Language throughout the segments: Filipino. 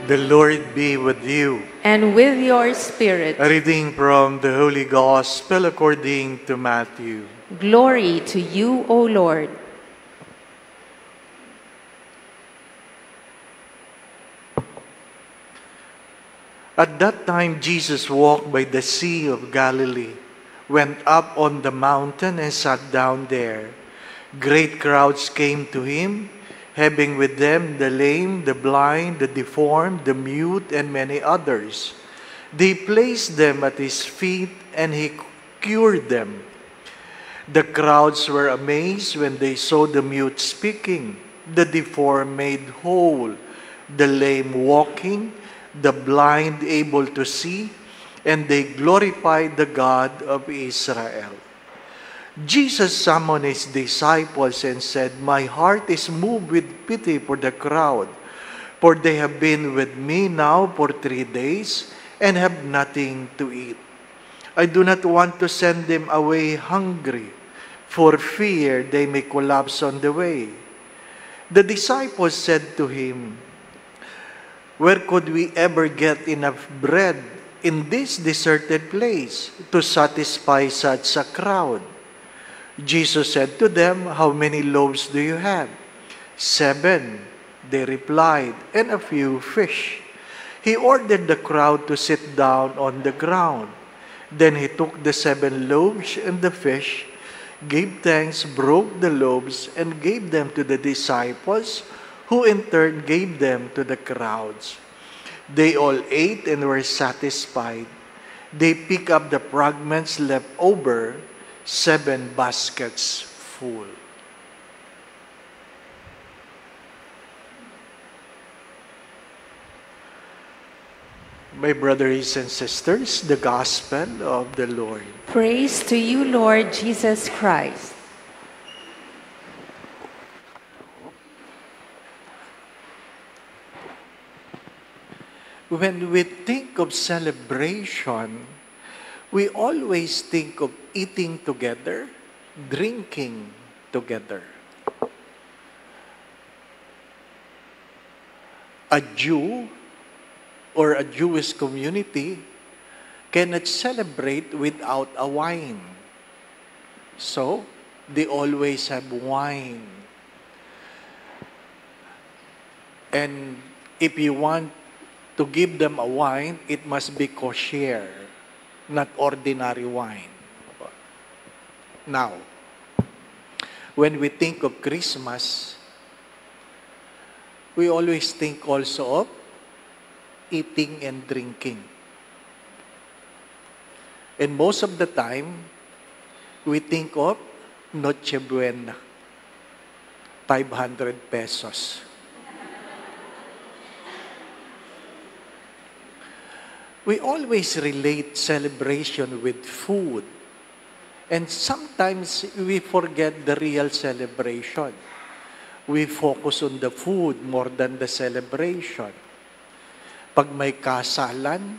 The Lord be with you. And with your spirit. A reading from the Holy Gospel according to Matthew. Glory to you, O Lord. At that time, Jesus walked by the Sea of Galilee, went up on the mountain and sat down there. Great crowds came to him, having with them the lame, the blind, the deformed, the mute, and many others. They placed them at his feet, and he cured them. The crowds were amazed when they saw the mute speaking, the deformed made whole, the lame walking, the blind able to see, and they glorified the God of Israel. Jesus summoned his disciples and said, "My heart is moved with pity for the crowd, for they have been with me now for 3 days and have nothing to eat. I do not want to send them away hungry, for fear they may collapse on the way." The disciples said to him, "Where could we ever get enough bread in this deserted place to satisfy such a crowd?" Jesus said to them, "How many loaves do you have?" 7, they replied, "and a few fish." He ordered the crowd to sit down on the ground. Then he took the 7 loaves and the fish, gave thanks, broke the loaves, and gave them to the disciples, who in turn gave them to the crowds. They all ate and were satisfied. They picked up the fragments left over, 7 baskets full. My brothers and sisters, the Gospel of the Lord. Praise to you, Lord Jesus Christ. When we think of celebration, we always think of eating together, drinking together. A Jew or a Jewish community cannot celebrate without a wine. So, they always have wine. And if you want to give them a wine, it must be kosher, not ordinary wine. Now, when we think of Christmas, we always think also of eating and drinking. And most of the time, we think of Noche Buena, 500 pesos. We always relate celebration with food. And sometimes we forget the real celebration. We focus on the food more than the celebration. Pag may kasalan,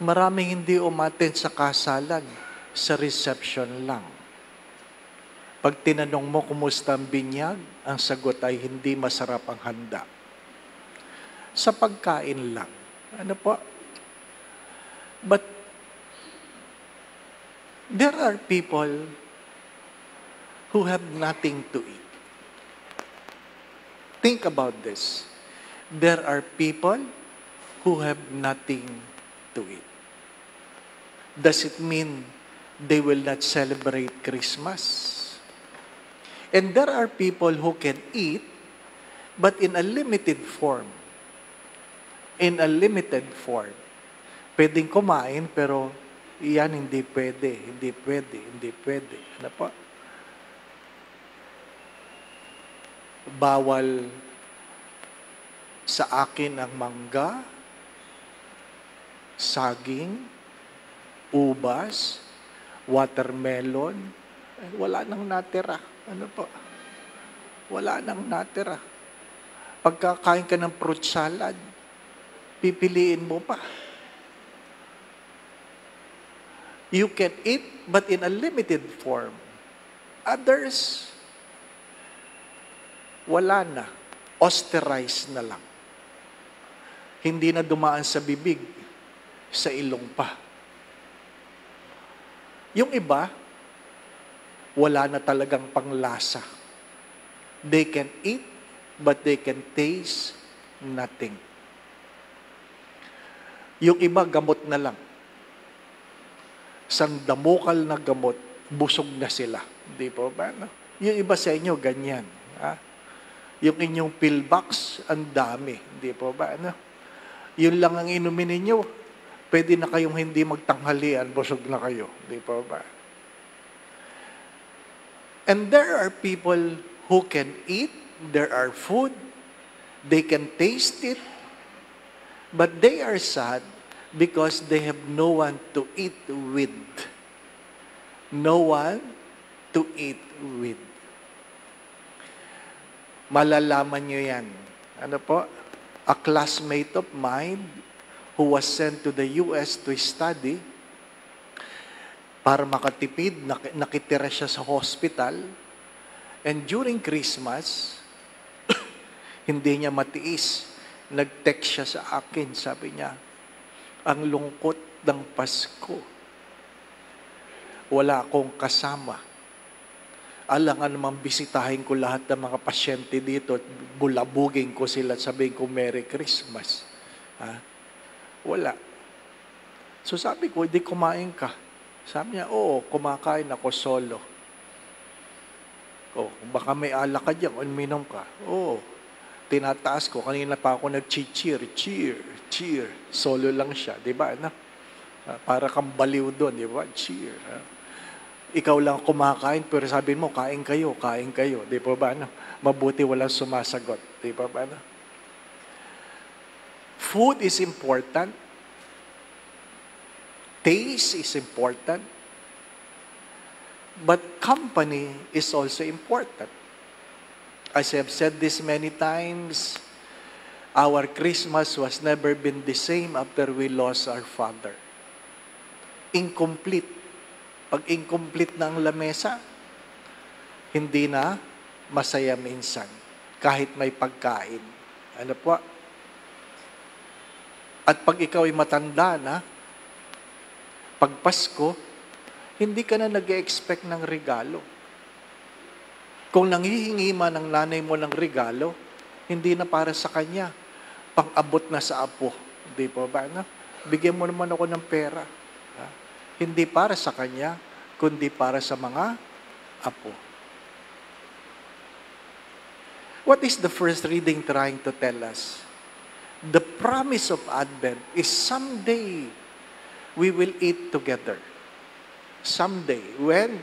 maraming hindi umattend sa kasalan, sa reception lang. Pag tinanong mo kumusta ang binyag, ang sagot ay hindi masarap ang handa. Sa pagkain lang. Ano po? But there are people who have nothing to eat. Think about this. There are people who have nothing to eat. Does it mean they will not celebrate Christmas? And there are people who can eat, but in a limited form. In a limited form. Pwedeng kumain, pero iyan hindi pwede, hindi pwede, hindi pwede. Ano po? Bawal sa akin ang mangga, saging, ubas, watermelon. Wala nang natira. Ano po? Wala nang natira. Pagkakain ka ng fruit salad, pipiliin mo pa. You can eat, but in a limited form. Others, wala na. Osterized na lang. Hindi na dumaan sa bibig, sa ilong pa. Yung iba, wala na talagang panglasa. They can eat, but they can taste nothing. Yung iba, gamot na lang. Sandamukal na gamot, busog na sila. Di po ba? No? Yung iba sa inyo, ganyan. Ha? Yung inyong pillbox, ang dami. Di po ba? No? Yun lang ang inumin ninyo. Pwede na kayong hindi magtanghalian, busog na kayo. Di po ba? And there are people who can eat, there are food, they can taste it, but they are sad because they have no one to eat with. No one to eat with. Malalaman nyo yan. Ano po? A classmate of mine who was sent to the US to study, para makatipid, nakitira siya sa hospital, and during Christmas, hindi niya matiis. Nag-text siya sa akin, sabi niya, ang lungkot ng Pasko. Wala akong kasama. Alangan naman bisitahin ko lahat ng mga pasyente dito at bulabugin ko sila at sabihin ko, Merry Christmas. Ha? Wala. So sabi ko, hindi kumain ka. Sabi niya, oo, kumakain ako solo. Oh, baka may alak ka dyan, uminom ka. Oo, tinataas ko. Kanina pa ako nag-cheer. Solo lang siya, di ba? Para kang baliw doon, di ba? Cheer. Ikaw lang kumakain, pero sabi mo, kain kayo. Di ba ba? Mabuti walang sumasagot. Di ba ba? Food is important. Taste is important. But company is also important. As I have said this many times, our Christmas was never been the same after we lost our father. Incomplete. Pag incomplete na ang lamesa, hindi na masaya minsan. Kahit may pagkain. Ano po? At pag ikaw ay matanda na, pag Pasko, hindi ka na nag-expect ng regalo. Kung nanghihingi man ng nanay mo ng regalo, hindi na para sa kanya. Pang-abot na sa apo. Hindi po ba? No? Bigyan mo naman ako ng pera. Ha? Hindi para sa kanya, kundi para sa mga apo. What is the first reading trying to tell us? The promise of Advent is someday we will eat together. Someday. When?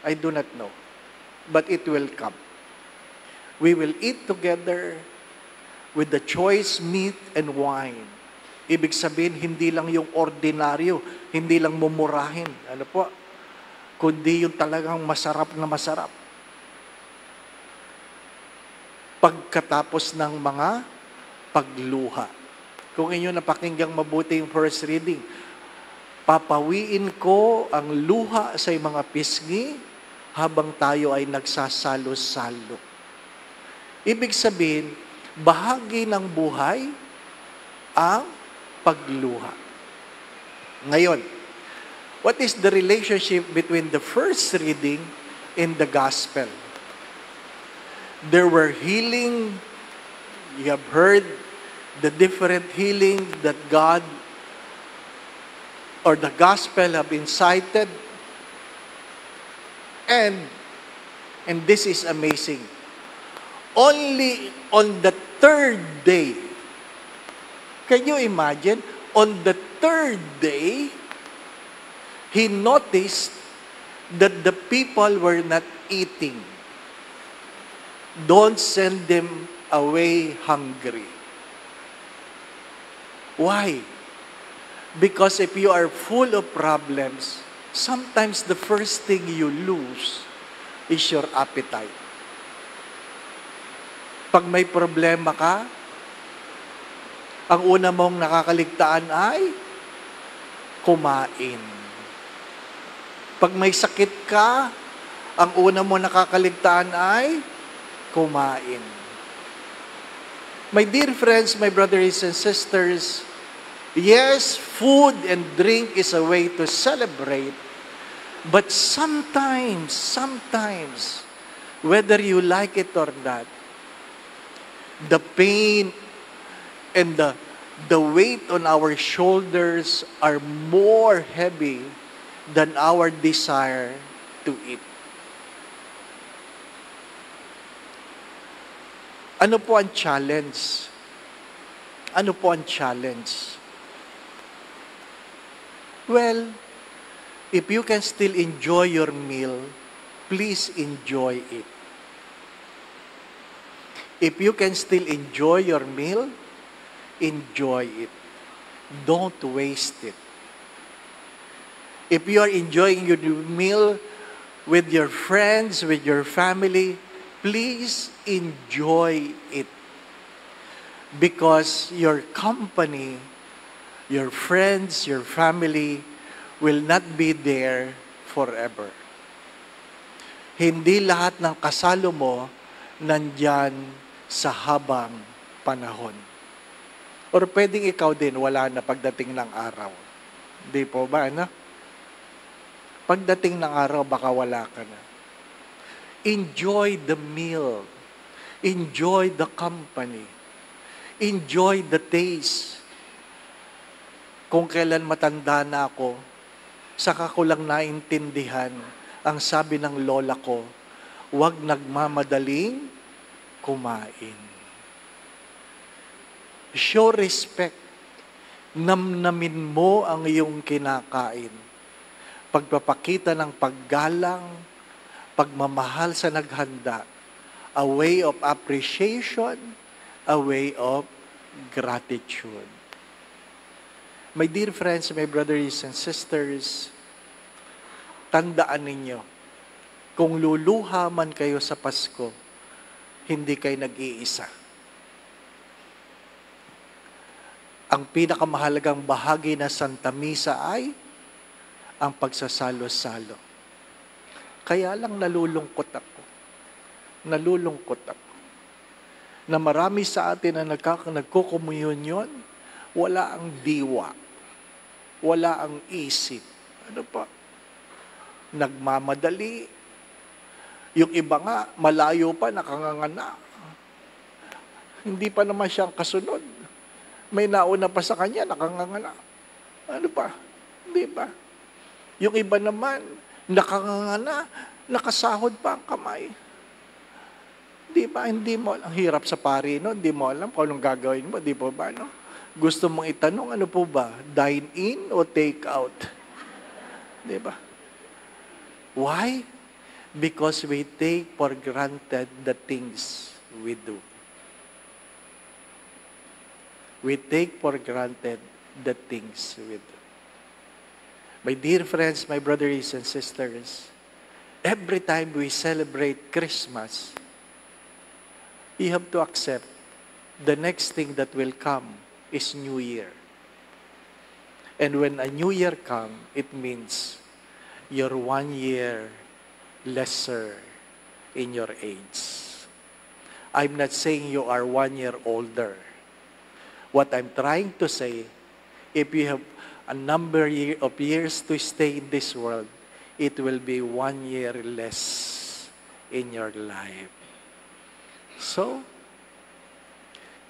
I do not know. But it will come. We will eat together with the choice meat and wine. Ibig sabihin, hindi lang yung ordinaryo, hindi lang mumurahin. Ano po? Kundi yung talagang masarap na masarap. Pagkatapos ng mga pagluha. Kung inyo napakinggang mabuti yung first reading, papawiin ko ang luha sa mga pisngi habang tayo ay nagsasalo-salo. Ibig sabihin, bahagi ng buhay ang pagluha. Ngayon, what is the relationship between the first reading and the gospel? There were healing. You have heard the different healing that God or the gospel have incited. And this is amazing. Only on the third day, can you imagine? On the third day, he noticed that the people were not eating. Don't send them away hungry. Why? Because if you are full of problems, sometimes the first thing you lose is your appetite. Pag may problema ka, ang una mong nakakaligtaan ay kumain. Pag may sakit ka, ang una mong nakakaligtaan ay kumain. My dear friends, my brothers and sisters, yes, food and drink is a way to celebrate, but sometimes, whether you like it or not, the pain and the weight on our shoulders are more heavy than our desire to eat. Ano po ang challenge? Ano po ang challenge? Well, if you can still enjoy your meal, please enjoy it. If you can still enjoy your meal, enjoy it. Don't waste it. If you are enjoying your meal with your friends, with your family, please enjoy it. Because your company, your friends, your family will not be there forever. Hindi lahat ng kasalo mo nandyan sa habang panahon. Or pwedeng ikaw din, wala na pagdating ng araw. Di po ba, ano? Pagdating ng araw, baka wala ka na. Enjoy the meal. Enjoy the company. Enjoy the taste. Kung kailan matanda na ako, saka ko lang naintindihan ang sabi ng lola ko, huwag nagmamadaling kumain. Show respect. Namnamin mo ang iyong kinakain. Pagpapakita ng paggalang, pagmamahal sa naghanda, a way of appreciation, a way of gratitude. My dear friends, my brothers and sisters, tandaan ninyo, kung luluha man kayo sa Pasko, hindi kayo nag-iisa. Ang pinakamahalagang bahagi ng Santa Misa ay ang pagsasalo-salo. Kaya lang nalulungkot ako. Na marami sa atin na nagkukomunyon, wala ang diwa. Wala ang isip. Ano pa? Nagmamadali. Yung iba nga, malayo pa, nakangangana. Hindi pa naman siyang kasunod. May nauna pa sa kanya, nakangangana. Ano pa? Hindi pa. Yung iba naman, nakangangana, nakasahod pa ang kamay. Di ba? Hindi mo, ang hirap sa pari, no? Hindi mo alam kung anong gagawin mo, di po ba, no? Gusto mong itanong, ano po ba? Dine in o take out? Di ba? Why? Because we take for granted the things we do. We take for granted the things we do. My dear friends, my brothers and sisters, every time we celebrate Christmas, you have to accept the next thing that will come is New Year. And when a New Year comes, it means you're 1 year lesser in your age. I'm not saying you are 1 year older. What I'm trying to say, if you have a number of years to stay in this world, it will be 1 year less in your life. So,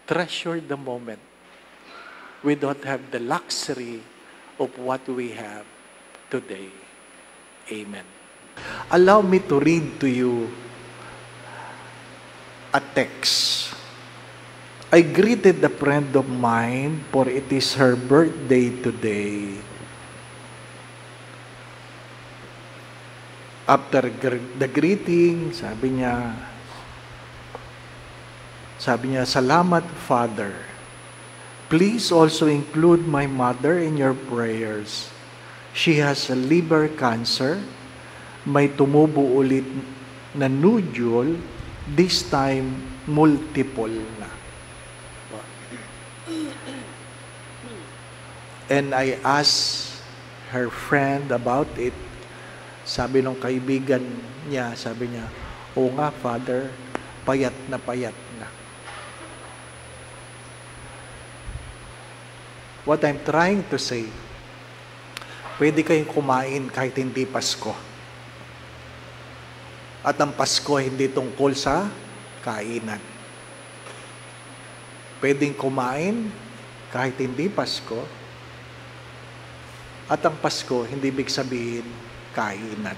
treasure the moment. We don't have the luxury of what we have today. Amen. Allow me to read to you a text. I greeted a friend of mine, for it is her birthday today. After the greeting, sabi niya, "Salamat, Father. Please also include my mother in your prayers. She has a liver cancer. May tumubo ulit na nodule, this time multiple na." And I asked her friend about it. Sabi nung kaibigan niya, sabi niya, "Oo nga, Father, payat na payat na." What I'm trying to say, pwede kayong kumain kahit hindi Pasko. At ang Pasko hindi tungkol sa kainan. Pwedeng kumain kahit hindi Pasko. At ang Pasko, hindi ibig sabihin kainan.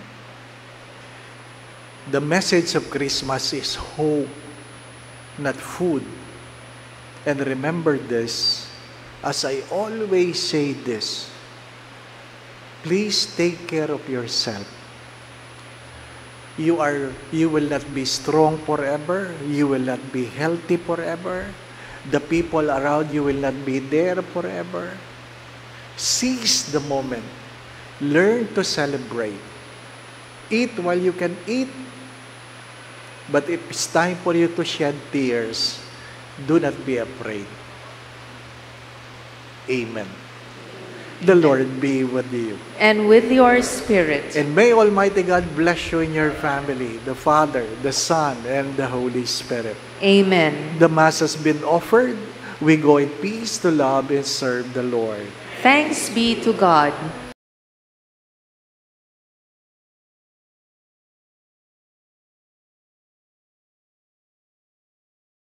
The message of Christmas is hope, not food. And remember this, as I always say this, please take care of yourself. You will not be strong forever. You will not be healthy forever. The people around you will not be there forever. Seize the moment. Learn to celebrate. Eat while you can eat. But if it's time for you to shed tears, do not be afraid. Amen. The Lord be with you. And with your spirit. And may Almighty God bless you and your family, the Father, the Son, and the Holy Spirit. Amen. The Mass has been offered. We go in peace to love and serve the Lord. Thanks be to God.